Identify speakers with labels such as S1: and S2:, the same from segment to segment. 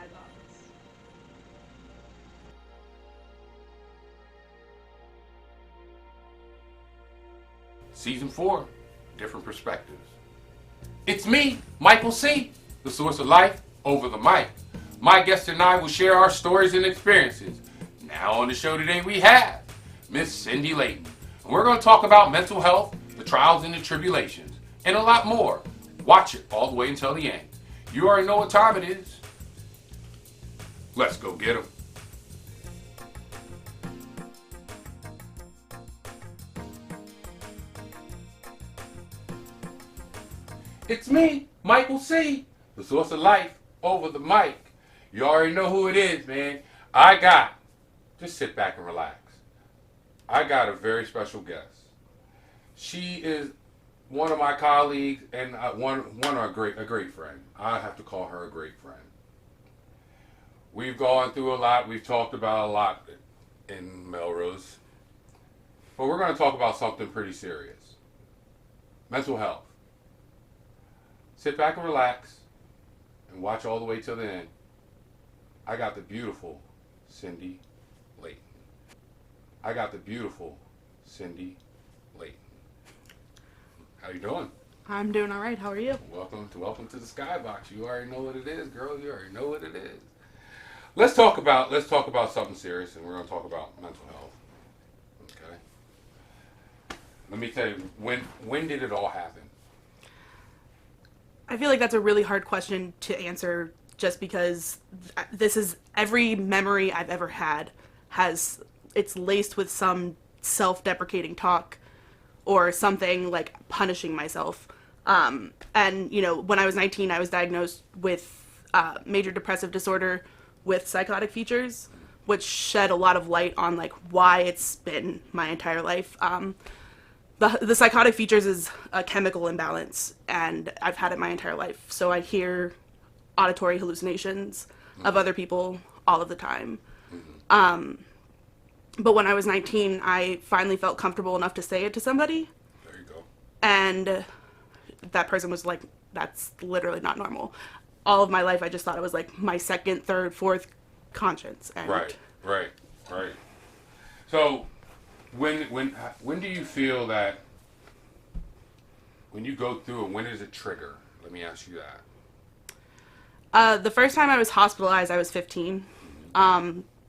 S1: SkyBoxx.
S2: Season 4, different perspectives. It's me, Michael C., the source of life over the mic. My guest and I will share our stories and experiences. Now on the show today we have Miss Cindy Layton. And we're going to talk about mental health, the trials and the tribulations, and a lot more. Watch it all the way until the end. You already know what time it is. Let's go get 'em. It's me, Michael C., the source of life over the mic. You already know who it is, man. Just sit back and relax. I got a very special guest. She is one of my colleagues and a great friend. I have to call her a great friend. We've gone through a lot. We've talked about a lot in Melrose. But we're going to talk about something pretty serious. Mental health. Sit back and relax and watch all the way till the end. I got the beautiful Cindy Layton. I got the beautiful Cindy Layton. How you doing?
S1: I'm doing all right. How are you?
S2: Welcome to the SkyBoxx. You already know what it is, girl. You already know what it is. Let's talk about something serious, and we're going to talk about mental health. Okay. Let me tell you, when did it all happen?
S1: I feel like that's a really hard question to answer just because this is every memory I've ever had it's laced with some self-deprecating talk or something like punishing myself. And, when I was 19, I was diagnosed with major depressive disorder with psychotic features, which shed a lot of light on like why it's been my entire life. The psychotic features is a chemical imbalance, and I've had it my entire life. So I hear auditory hallucinations of other people all of the time. But when I was 19, I finally felt comfortable enough to say it to somebody.
S2: There you go.
S1: And that person was like, that's literally not normal. All of my life, I just thought it was like my second, third, fourth conscience. And
S2: Right. So, when do you feel that when you go through it, when is it trigger? Let me ask you that.
S1: The first time I was hospitalized, I was 15.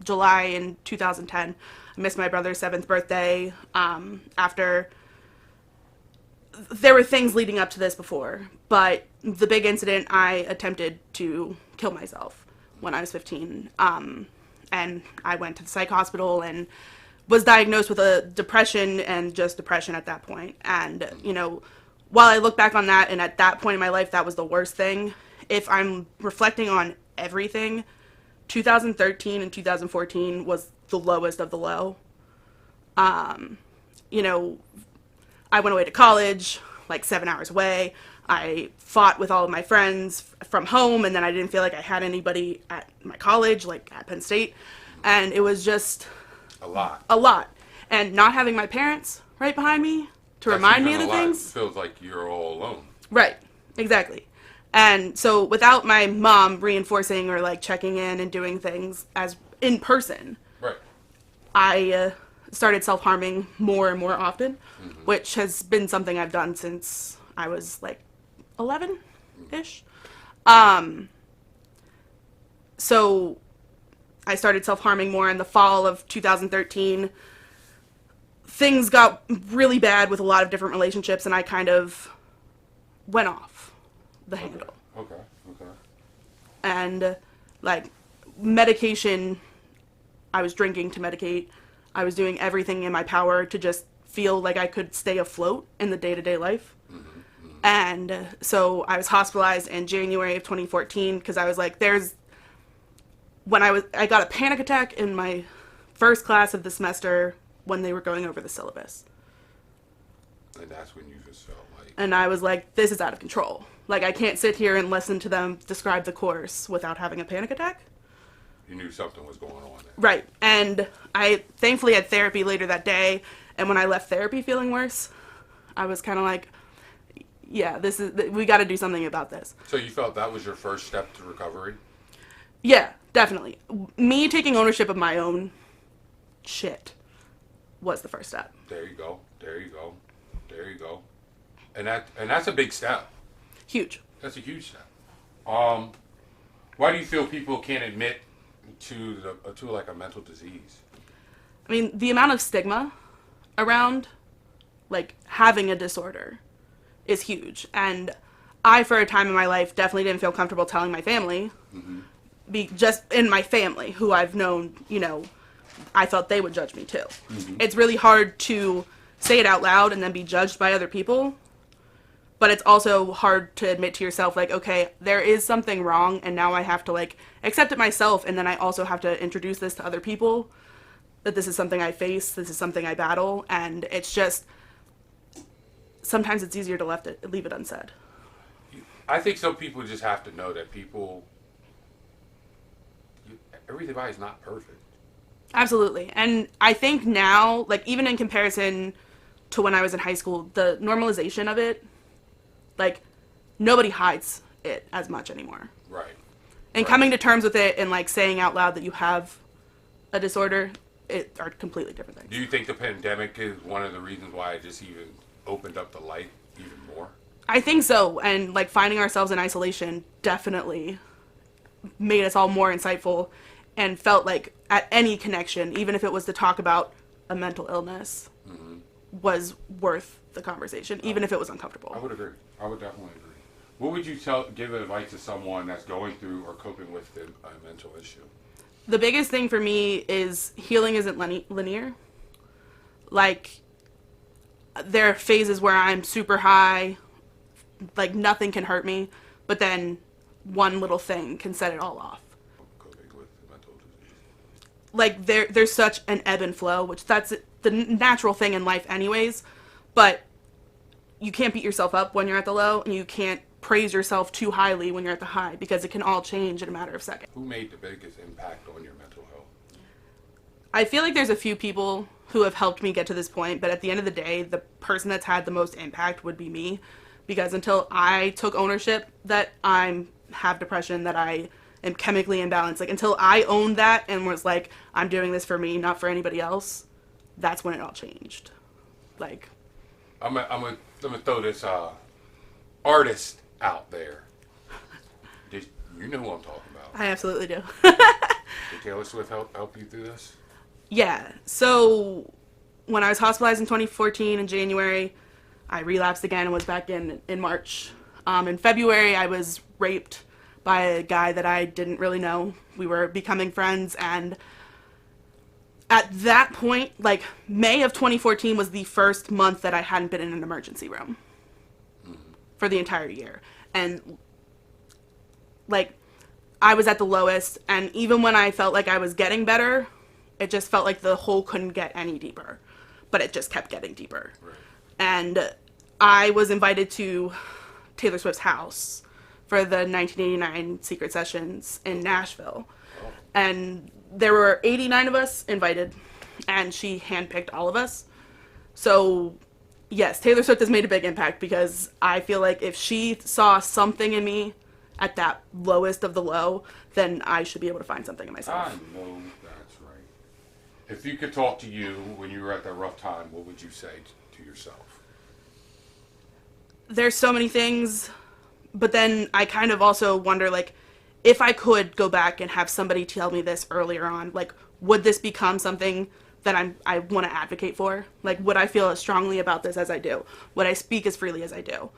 S1: July in 2010. I missed my brother's 7th birthday. After there were things leading up to this before, but the big incident, I attempted to kill myself when I was 15. And I went to the psych hospital and was diagnosed with a depression and just depression at that point. And, while I look back on that, and at that point in my life, that was the worst thing, if I'm reflecting on everything, 2013 and 2014 was the lowest of the low. I went away to college, like 7 hours away. I fought with all of my friends from home, and then I didn't feel like I had anybody at my college, like at Penn State. And it was just
S2: A lot.
S1: And not having my parents right behind me to remind me of the things.
S2: It feels like you're all alone.
S1: Right, exactly. And so without my mom reinforcing or like checking in and doing things as in person,
S2: Right.
S1: I started self-harming more and more often, which has been something I've done since I was like 11-ish. So I started self-harming more in the fall of 2013. Things got really bad with a lot of different relationships, and I kind of went off the handle.
S2: Okay.
S1: And like medication, I was drinking to medicate. I was doing everything in my power to just feel like I could stay afloat in the day-to-day life. And so I was hospitalized in January of 2014 because I was like, I got a panic attack in my first class of the semester when they were going over the syllabus.
S2: And that's when you just felt like...
S1: And I was like, this is out of control. Like, I can't sit here and listen to them describe the course without having a panic attack.
S2: You knew something was going on there.
S1: Right. And I thankfully had therapy later that day. And when I left therapy feeling worse, I was kind of like, yeah, we got to do something about this.
S2: So you felt that was your first step to recovery?
S1: Yeah, definitely. Me taking ownership of my own shit was the first step.
S2: There you go. There you go. There you go. And that's a big step.
S1: Huge.
S2: That's a huge step. Why do you feel people can't admit to like a mental disease?
S1: I mean, the amount of stigma around like having a disorder is huge. And I, for a time in my life, definitely didn't feel comfortable telling my family. Just in my family, who I've known, I felt they would judge me too. It's really hard to say it out loud and then be judged by other people. But it's also hard to admit to yourself, like, okay, there is something wrong, and now I have to, like, accept it myself, and then I also have to introduce this to other people, that this is something I face, this is something I battle, and it's just, sometimes it's easier to leave it unsaid.
S2: I think some people just have to know that everybody's not perfect.
S1: Absolutely. And I think now, like, even in comparison to when I was in high school, the normalization of it, like, nobody hides it as much anymore.
S2: Right.
S1: And coming to terms with it and, like, saying out loud that you have a disorder, it are completely different things.
S2: Do you think the pandemic is one of the reasons why it just even opened up the light even more?
S1: I think so. And, like, finding ourselves in isolation definitely made us all more insightful and felt like at any connection, even if it was to talk about a mental illness, was worth the conversation, even if it was uncomfortable.
S2: I would agree. I would definitely agree. What would you give advice to someone that's going through or coping with a mental issue?
S1: The biggest thing for me is healing isn't linear. Like, there are phases where I'm super high, like nothing can hurt me, but then one little thing can set it all off.
S2: Coping with mental disease.
S1: Like, there's such an ebb and flow, which that's the natural thing in life anyways, but you can't beat yourself up when you're at the low, and you can't praise yourself too highly when you're at the high, because it can all change in a matter of seconds.
S2: Who made the biggest impact on your mental health?
S1: I feel like there's a few people who have helped me get to this point, but at the end of the day, the person that's had the most impact would be me, because until I took ownership that I have depression, that I am chemically imbalanced, like until I owned that and was like, I'm doing this for me, not for anybody else, that's when it all changed. Like,
S2: I'm gonna throw this artist out there. You know who I'm talking about.
S1: I absolutely do.
S2: Did Taylor Swift help you through this?
S1: Yeah. So when I was hospitalized in 2014 in January, I relapsed again and was back in March. In February, I was raped by a guy that I didn't really know. We were becoming friends, and at that point, like, May of 2014 was the first month that I hadn't been in an emergency room for the entire year. And, like, I was at the lowest, and even when I felt like I was getting better, it just felt like the hole couldn't get any deeper. But it just kept getting deeper.
S2: Right.
S1: And I was invited to Taylor Swift's house for the 1989 Secret Sessions in Nashville.
S2: Oh.
S1: And there were 89 of us invited, and she handpicked all of us. So, yes, Taylor Swift has made a big impact, because I feel like if she saw something in me at that lowest of the low, then I should be able to find something in myself.
S2: I know that's right. If you could talk to you when you were at that rough time, what would you say to yourself?
S1: There's so many things, but then I kind of also wonder, like, if I could go back and have somebody tell me this earlier on, like, would this become something that I want to advocate for? Like, would I feel as strongly about this as I do? Would I speak as freely as I do?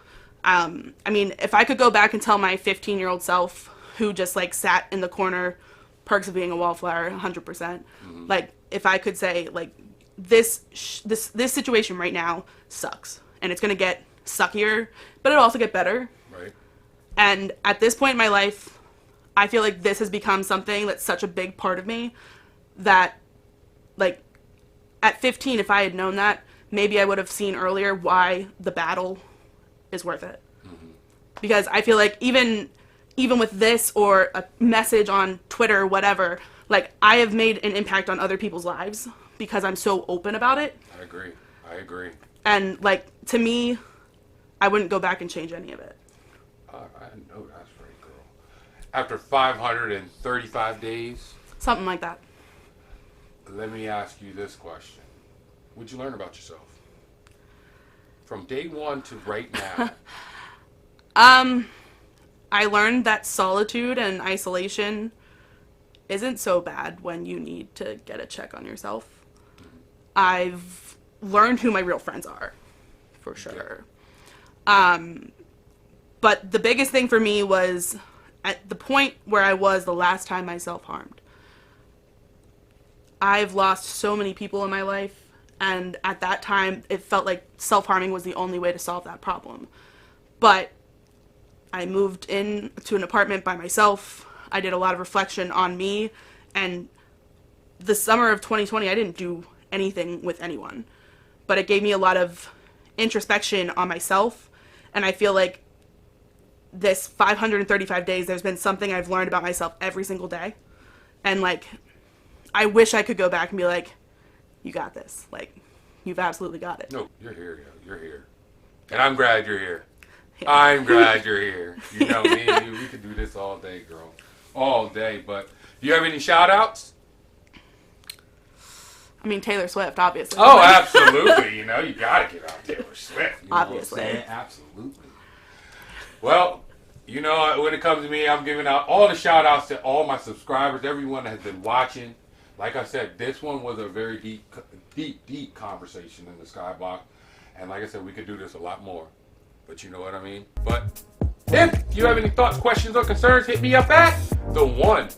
S1: I mean, if I could go back and tell my 15-year-old self, who just, like, sat in the corner, perks of being a wallflower, 100%, like, if I could say, like, this situation right now sucks, and it's going to get suckier, but it'll also get better.
S2: Right.
S1: And at this point in my life, I feel like this has become something that's such a big part of me that, like, at 15, if I had known that, maybe I would have seen earlier why the battle is worth it. Because I feel like even with this or a message on Twitter or whatever, like, I have made an impact on other people's lives because I'm so open about it.
S2: I agree.
S1: And, like, to me, I wouldn't go back and change any of it.
S2: I know that's right, girl. after 535 days.
S1: Something like that.
S2: Let me ask you this question. What'd you learn about yourself? From day one to right now.
S1: I learned that solitude and isolation isn't so bad when you need to get a check on yourself. I've learned who my real friends are, for sure. But the biggest thing for me was at the point where I was the last time I self-harmed. I've lost so many people in my life, and at that time, it felt like self-harming was the only way to solve that problem. But I moved in to an apartment by myself. I did a lot of reflection on me, and the summer of 2020, I didn't do anything with anyone. But it gave me a lot of introspection on myself, and I feel like this 535 days, there's been something I've learned about myself every single day. And, like, I wish I could go back and be like, you got this. Like, you've absolutely got it.
S2: No, you're here, yo. You're here. And I'm glad you're here.
S1: Yeah.
S2: I'm glad you're here. You know, me and you, we could do this all day, girl. All day. But do you have any shout-outs?
S1: I mean, Taylor Swift, obviously.
S2: Oh, absolutely. You know, you got to get out Taylor Swift. You know
S1: Obviously.
S2: what I'm saying? Absolutely. Well, you know, when it comes to me, I'm giving out all the shout-outs to all my subscribers, everyone that has been watching. Like I said, this one was a very deep conversation in the SkyBoxx. And like I said, we could do this a lot more. But you know what I mean? But if you have any thoughts, questions, or concerns, hit me up at the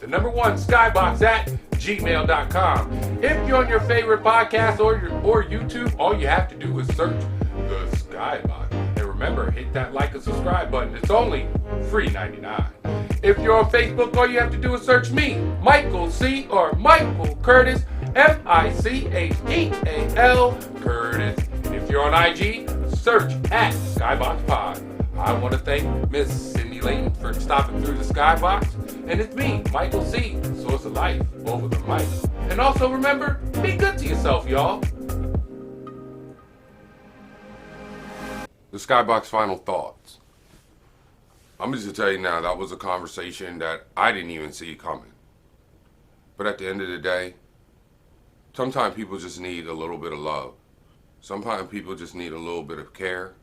S2: number one, SkyBoxx at gmail.com. If you're on your favorite podcast or YouTube, all you have to do is search the SkyBoxx. And remember, hit that like and subscribe button. It's only $3.99. If you're on Facebook, all you have to do is search me, Michael C. or Michael Curtis, Micheal Curtis. If you're on IG, search at SkyBoxx Pod. I want to thank Miss Cindy Layton for stopping through the SkyBoxx. And it's me, Michael C., source of life over the mic. And also remember, be good to yourself, y'all. The SkyBoxx final thoughts. I'm just going to tell you now, that was a conversation that I didn't even see coming. But at the end of the day, sometimes people just need a little bit of love. Sometimes people just need a little bit of care.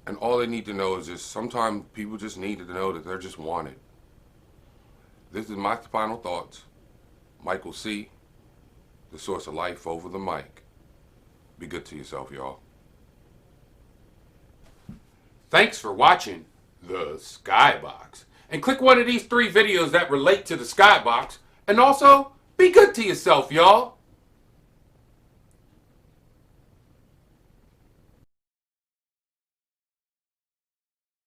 S2: And all they need to know is just, sometimes people just need to know that they're just wanted. This is my final thoughts. Michael C., the source of life over the mic. Be good to yourself, y'all. Thanks for watching the SkyBoxx. And click one of these 3 videos that relate to the SkyBoxx. And also, be good to yourself, y'all.